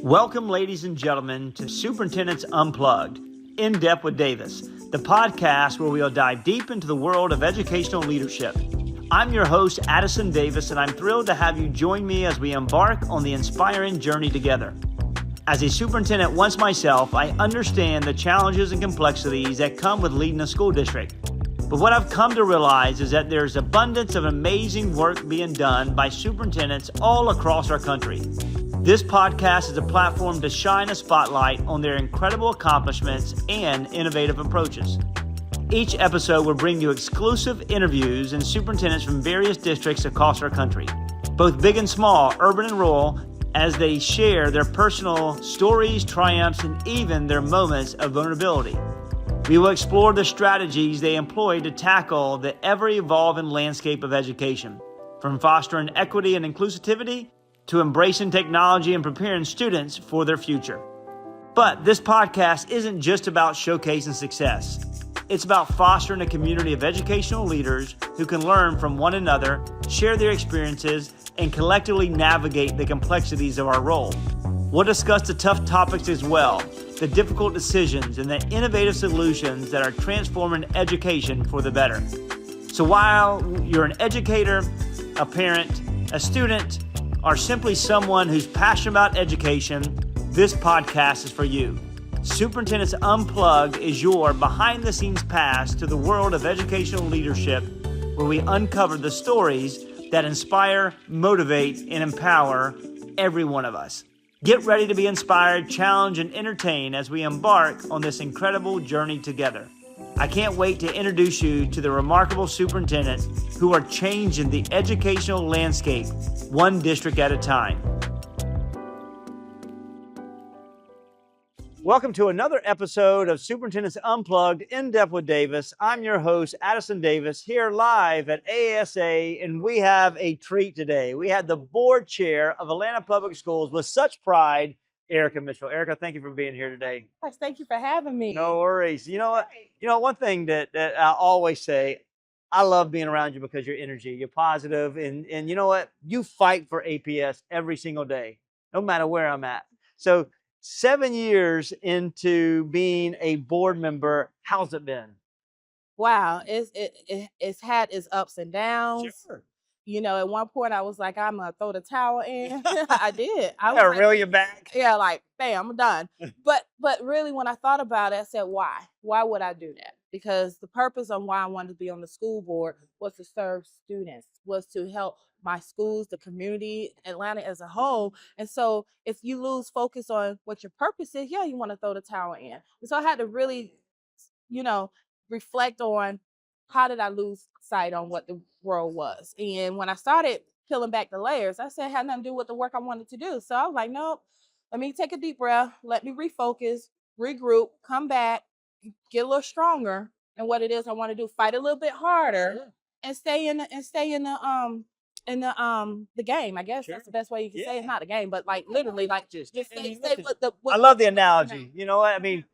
Welcome, ladies and gentlemen, to Superintendents Unplugged, In Depth with Davis, the podcast where we'll dive deep into the world of educational leadership. I'm your host, Addison Davis, and I'm thrilled to have you join me as we embark on the inspiring journey together. As a superintendent once myself, I understand the challenges and complexities that come with leading a school district. But what I've come to realize is that there's abundance of amazing work being done by superintendents all across our country. This podcast is a platform to shine a spotlight on their incredible accomplishments and innovative approaches. Each episode will bring you exclusive interviews and superintendents from various districts across our country, both big and small, urban and rural, as they share their personal stories, triumphs, and even their moments of vulnerability. We will explore the strategies they employ to tackle the ever-evolving landscape of education, from fostering equity and inclusivity to embracing technology and preparing students for their future. But this podcast isn't just about showcasing success. It's about fostering a community of educational leaders who can learn from one another, share their experiences, and collectively navigate the complexities of our role. We'll discuss the tough topics as well, the difficult decisions, and the innovative solutions that are transforming education for the better. So while you're an educator, a parent, a student, or simply someone who's passionate about education, this podcast is for you. Superintendents Unplugged is your behind-the-scenes pass to the world of educational leadership, where we uncover the stories that inspire, motivate, and empower every one of us. Get ready to be inspired, challenged, and entertained as we embark on this incredible journey together. I can't wait to introduce you to the remarkable superintendents who are changing the educational landscape one district at a time. Welcome to another episode of Superintendents Unplugged, In Depth with Davis. I'm your host, Addison Davis, here live at ASA, and we have a treat today. We had the board chair of Atlanta Public Schools with such pride, Erika Mitchell. Erika, thank you for being here today. Yes, thank you for having me. No worries. You know what? One thing that I always say, I love being around you because your energy, you're positive, and you know what? You fight for APS every single day, no matter where I'm at. So 7 years into being a board member, how's it been? Wow, it's had its ups and downs. Sure. You know, at one point I was like, I'm gonna throw the towel in. I did. I was Gotta like, reel you back. yeah, like, bam, I'm done. But really, when I thought about it, I said, why? Why would I do that? Because the purpose of why I wanted to be on the school board was to serve students, was to help my schools, the community, Atlanta as a whole. And so if you lose focus on what your purpose is, yeah, you want to throw the towel in. And so I had to really, reflect on how did I lose sight on what the world was. And when I started peeling back the layers, I said it had nothing to do with the work I wanted to do. So I was like, nope, let me take a deep breath, let me refocus, regroup, come back, get a little stronger in what it is I want to do, fight a little bit harder, and stay in the game. I guess that's the best way you can say it's not a game, but like literally, like just stay with the. I love the analogy. You know what I mean?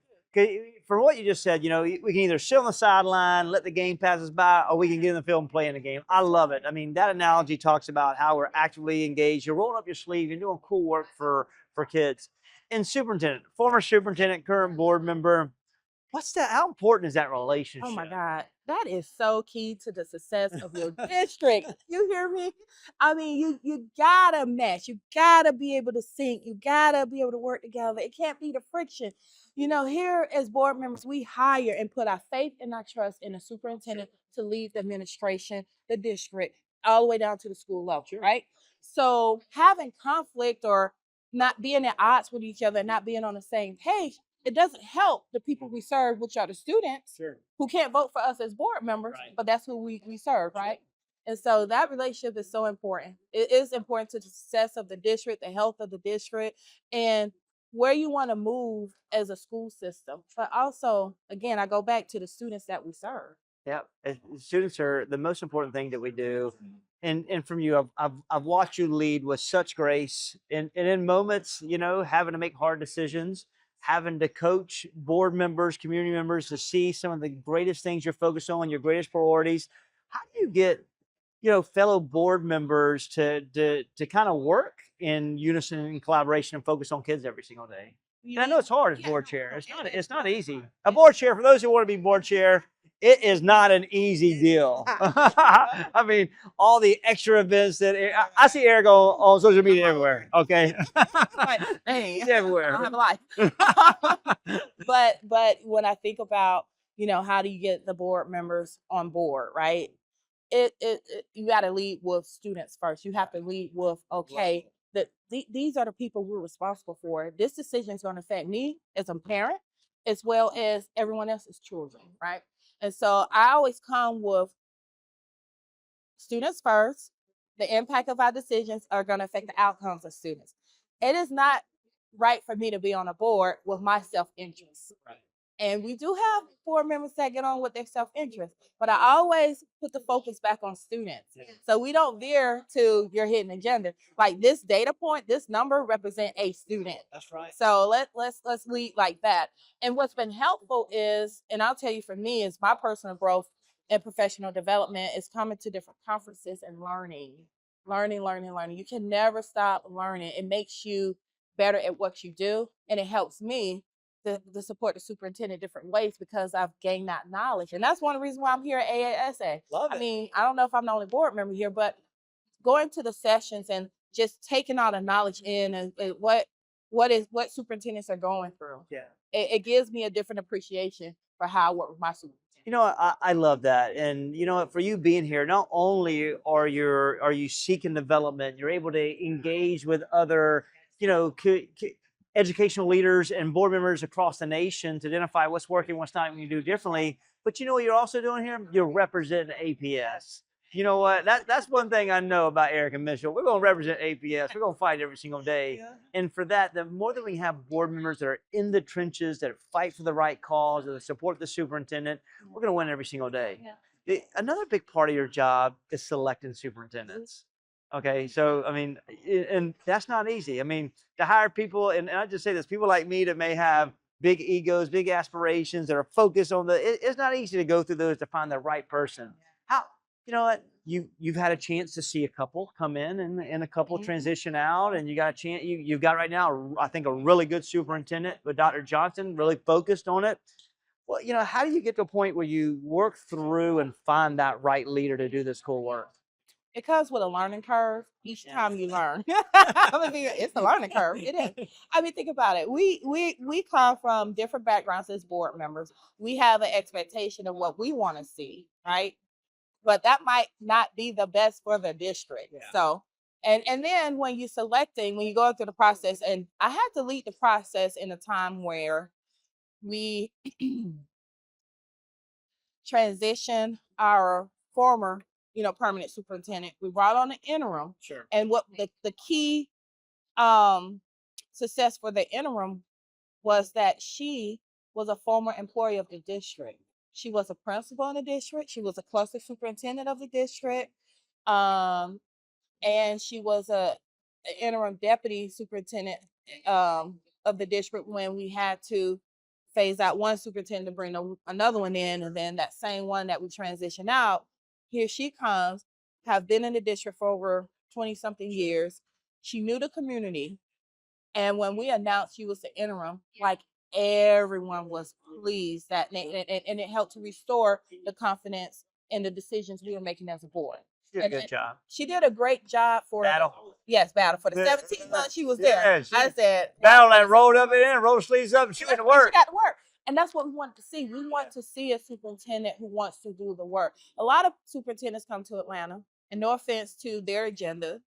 For what you just said, we can either sit on the sideline, let the game pass us by, or we can get in the field and play in the game. I love it. I mean, that analogy talks about how we're actively engaged. You're rolling up your sleeve. You're doing cool work for kids. And superintendent, former superintendent, current board member, how important is that relationship? Oh my God, that is so key to the success of your district. You hear me? I mean, you gotta mesh. You gotta be able to sync. You gotta be able to work together. It can't be the friction. Here as board members, we hire and put our faith and our trust in the superintendent to lead the administration, the district, all the way down to the school level, right? So having conflict or not being at odds with each other, not being on the same page, it doesn't help the people we serve, which are the students who can't vote for us as board members, but that's who we serve, right? And so that relationship is so important. It is important to the success of the district, the health of the district, and where you want to move as a school system. But also, again, I go back to the students that we serve. Yeah, students are the most important thing that we do. And from you, I've watched you lead with such grace, and in moments, having to make hard decisions, having to coach board members, community members to see some of the greatest things you're focused on, your greatest priorities. How do you get fellow board members to kind of work in unison and collaboration and focus on kids every single day? And I know it's hard as board chair. It's not easy. A board chair, for those who want to be board chair, it is not an easy deal. I mean, all the extra events that I see Eric on social media everywhere. Okay, Hey, he's everywhere. I don't have a life. But when I think about, how do you get the board members on board, right? You got to lead with students first. You have to lead with, okay, these are the people we're responsible for. This decision is going to affect me as a parent, as well as everyone else's children, right? And so I always come with students first. The impact of our decisions are going to affect the outcomes of students. It is not right for me to be on a board with my self-interest. Right. And we do have board members that get on with their self-interest, but I always put the focus back on students. Yeah. So we don't veer to your hidden agenda. Like this data point, this number represent a student. That's right. So let's lead like that. And what's been helpful is, and I'll tell you for me, is my personal growth and professional development is coming to different conferences and learning. You can never stop learning. It makes you better at what you do, and it helps me to support the superintendent different ways because I've gained that knowledge. And that's one of the reasons why I'm here at AASA. Love it. I mean, I don't know if I'm the only board member here, but going to the sessions and just taking all the knowledge in and what superintendents are going through. Yeah. It gives me a different appreciation for how I work with my superintendent. I love that. And for you being here, not only are you seeking development, you're able to engage with other, educational leaders and board members across the nation to identify what's working, what's not, and you do differently. But what you're also doing here? You're representing APS. You know what? That's one thing I know about Erika Mitchell. We're going to represent APS. We're going to fight every single day. Yeah. And for that, the more that we have board members that are in the trenches, that fight for the right cause, that support the superintendent, we're going to win every single day. Yeah. Another big part of your job is selecting superintendents. Okay, so I mean, and that's not easy. I mean, to hire people, and I just say this, people like me that may have big egos, big aspirations, that are focused on it's not easy to go through those to find the right person. How, what? You've had a chance to see a couple come in and a couple transition out, and you got a chance. You've got right now, I think, a really good superintendent with Dr. Johnson, really focused on it. Well, how do you get to a point where you work through and find that right leader to do this cool work? It comes with a learning curve each time you learn. It's a learning curve. It is. I mean, think about it. We come from different backgrounds as board members. We have an expectation of what we want to see, right? But that might not be the best for the district. Yeah. So, and then when you're selecting, when you go through the process, and I had to lead the process in a time where we transition our former permanent superintendent. We brought on an interim. Sure. And what the key success for the interim was that she was a former employee of the district. She was a principal in the district. She was a cluster superintendent of the district. And she was an interim deputy superintendent of the district when we had to phase out one superintendent to bring another one in. And then that same one that we transitioned out, here she comes, have been in the district for over 20-something years. She knew the community. And when we announced she was the interim, like everyone was pleased and it helped to restore the confidence in the decisions we were making as a board. She did a good job. She did a great job for battle. Yes, battle for the 17 months she was there. I said battle and rolled up in, rolled sleeves up, and she went to work. She got to work. And that's what we want to see. We want to see a superintendent who wants to do the work. A lot of superintendents come to Atlanta, and no offense to their agenda,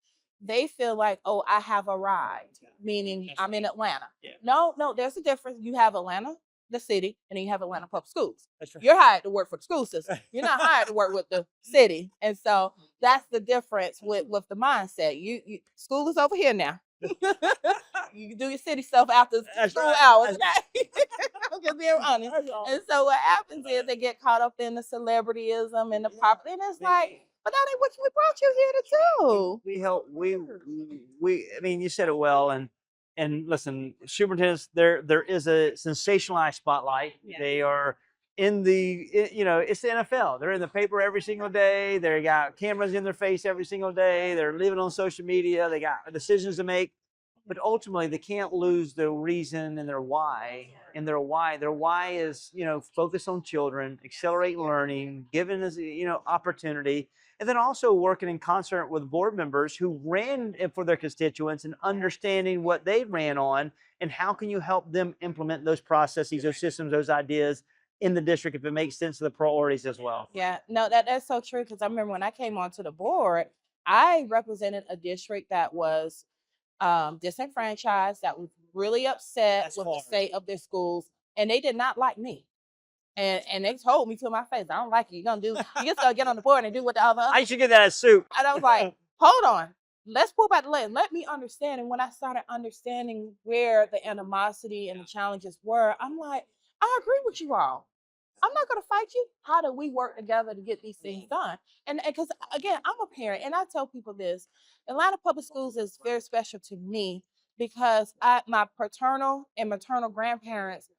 they feel like, oh, I have arrived, meaning I'm in Atlanta. Yeah. No, there's a difference. You have Atlanta, the city, and then you have Atlanta Public Schools. That's right. You're hired to work for the school system. You're not hired to work with the city. And so that's the difference with the mindset. You school is over here now. You can do your city stuff after school hours. Okay? I'm just being honest. And so what happens is they get caught up in the celebrityism and the pop, and it's like, but that ain't what we brought you here to do. We help. I mean, you said it well. And listen, superintendents, there is a sensationalized spotlight. Yeah. They are it's the NFL. They're in the paper every single day. They got cameras in their face every single day. They're living on social media. They got decisions to make, but ultimately they can't lose the reason and their why. And their why is, focus on children, accelerate learning, giving us, opportunity, and then also working in concert with board members who ran for their constituents and understanding what they ran on and how can you help them implement those processes, those systems, those ideas in the district if it makes sense to the priorities as well. Yeah, no, that's so true. Because I remember when I came onto the board, I represented a district that was disenfranchised, that was really upset with the state of their schools, and they did not like me. And they told me to my face, I don't like you. You just gonna get on the board and do what the other. I should get that as soup. And I was like, hold on, let's pull back the lens. Let me understand. And when I started understanding where the animosity and the challenges were, I'm like, I agree with you all. I'm not going to fight you. How do we work together to get these things done? And because, again, I'm a parent, and I tell people this: Atlanta Public Schools is very special to me because my paternal and maternal grandparents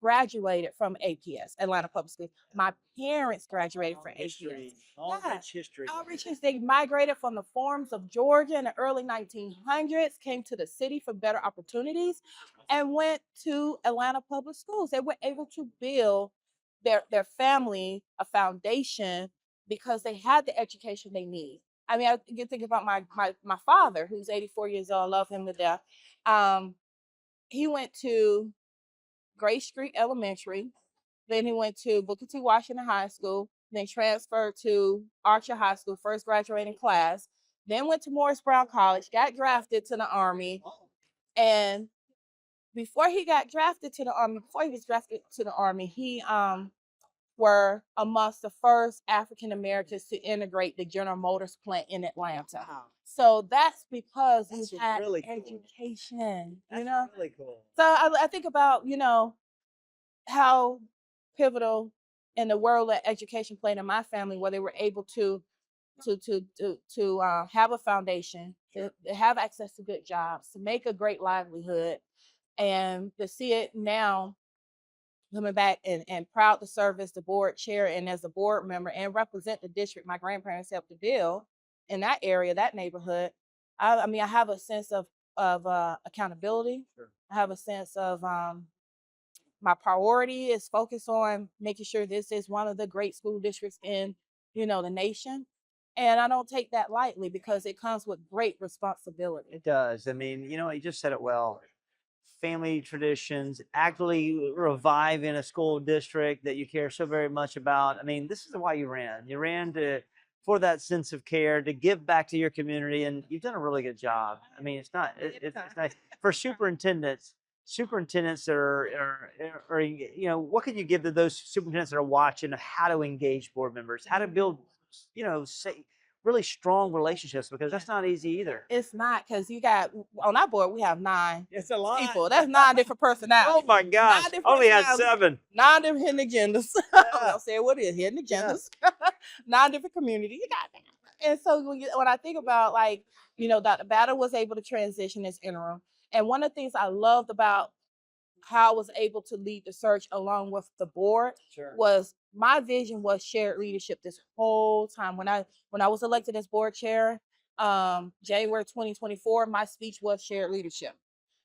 graduated from APS, Atlanta Public Schools. My parents graduated from APS. All rich history. All rich history. They migrated from the farms of Georgia in the early 1900s, came to the city for better opportunities, and went to Atlanta Public Schools. They were able to build their family a foundation because they had the education they need. I mean, I can think about my father, who's 84 years old. I love him to death. He went to Gray Street Elementary. Then he went to Booker T. Washington High School. Then transferred to Archer High School, first graduating class. Then went to Morris Brown College, got drafted to the Army. And before he was drafted to the Army, he were amongst the first African Americans to integrate the General Motors plant in Atlanta. Wow. So that's because he had really education, cool. That's really cool. So I think about, how pivotal in the world of education played in my family, where they were able to have a foundation, to have access to good jobs, to make a great livelihood, and to see it now coming back and proud to serve as the board chair and as a board member and represent the district my grandparents helped to build in that area, that neighborhood. I mean, I have a sense of accountability. Sure. I have a sense of my priority is focused on making sure this is one of the great school districts in, the nation. And I don't take that lightly because it comes with great responsibility. It does. I mean, you just said it well. Family traditions, actively reviving a school district that you care so very much about. I mean, this is why you ran. You ran for that sense of care, to give back to your community, and you've done a really good job. I mean, it's nice for superintendents that are what can you give to those superintendents that are watching how to engage board members, how to build, really strong relationships, because that's not easy either. It's not, because you got on our board we have 9 It's a lot. people. That's 9 different personalities. Oh my gosh! Only had 7. 9 different hidden agendas. I'll say what is hidden agendas. 9 different communities. You got that. And so when I think about Dr. Battle was able to transition as interim, and one of the things I loved about how I was able to lead the search along with the board was my vision was shared leadership this whole time. When I was elected as board chair, January 2024, my speech was shared leadership.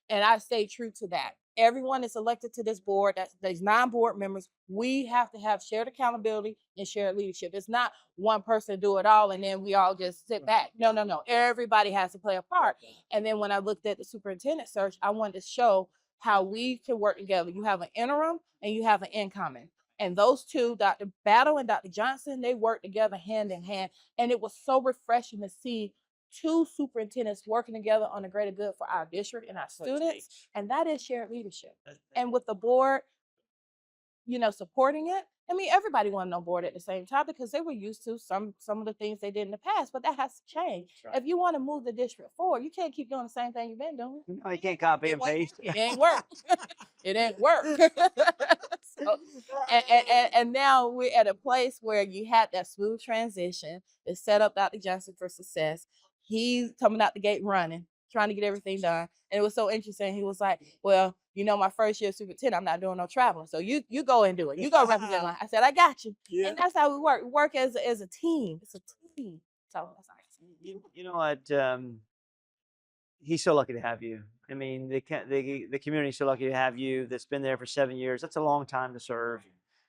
And I stay true to that. Everyone is elected to this board. There's 9 board members. We have to have shared accountability and shared leadership. It's not one person do it all and then we all just sit back. No. Everybody has to play a part. And then when I looked at the superintendent search, I wanted to show how we can work together. You have an interim and you have an incoming. And those two, Dr. Battle and Dr. Johnson, they work together hand in hand. And it was so refreshing to see 2 superintendents working together on the greater good for our district and our students. And that is shared leadership. And with the board, supporting it. I mean, everybody wasn't on board at the same time because they were used to some of the things they did in the past, but that has to change. Right. If you want to move the district forward, you can't keep doing the same thing you've been doing. No, you can't copy and paste. It ain't work. It ain't work. And now we're at a place where you had that smooth transition that set up Dr. Johnson for success. He's coming out the gate running. trying to get everything done. And it was so interesting. He was like, well, you know, my first year superintendent, I'm not doing no traveling. So you go and do it. You go represent line. I said, I got you. Yeah. And that's how we work. We work as a team. It's a team. So that's nice. You know what? He's so lucky to have you. I mean, the community's so lucky to have you that's been there for 7 years. That's a long time to serve.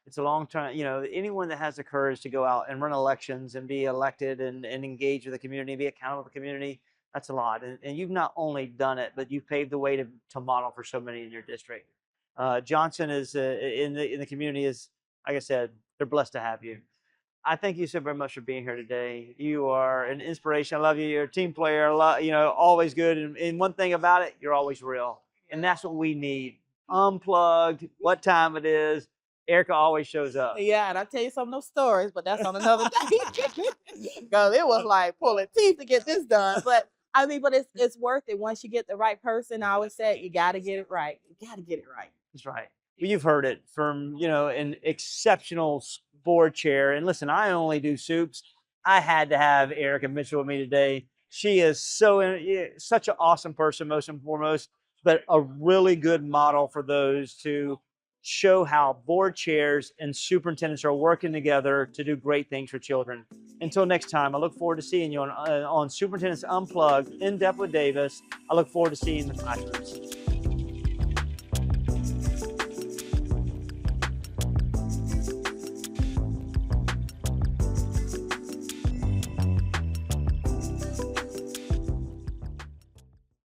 It's a long time. You know, anyone that has the courage to go out and run elections and be elected and engage with the community, be accountable to the community, that's a lot. And you've not only done it, but you've paved the way to model for so many in your district. Johnson is in the community is, like I said, they're blessed to have you. I thank you so very much for being here today. You are an inspiration. I love you. You're a team player. You know, always good. And one thing about it, you're always real. And that's what we need. Unplugged, what time it is. Erika always shows up. Yeah, and I'll tell you some of those stories, but that's on another day. Because it was like pulling teeth to get this done. But I mean, but it's worth it once you get the right person. I always say you got to get it right. You got to get it right. That's right. Well, you've heard it from, you know, an exceptional board chair. And listen, I only do soups. I had to have Erika Mitchell with me today. She is such an awesome person, most and foremost, but a really good model for those to show how board chairs and superintendents are working together to do great things for children. Until next time, I look forward to seeing you on Superintendents Unplugged, In Depth with Davis. I look forward to seeing you in the classrooms.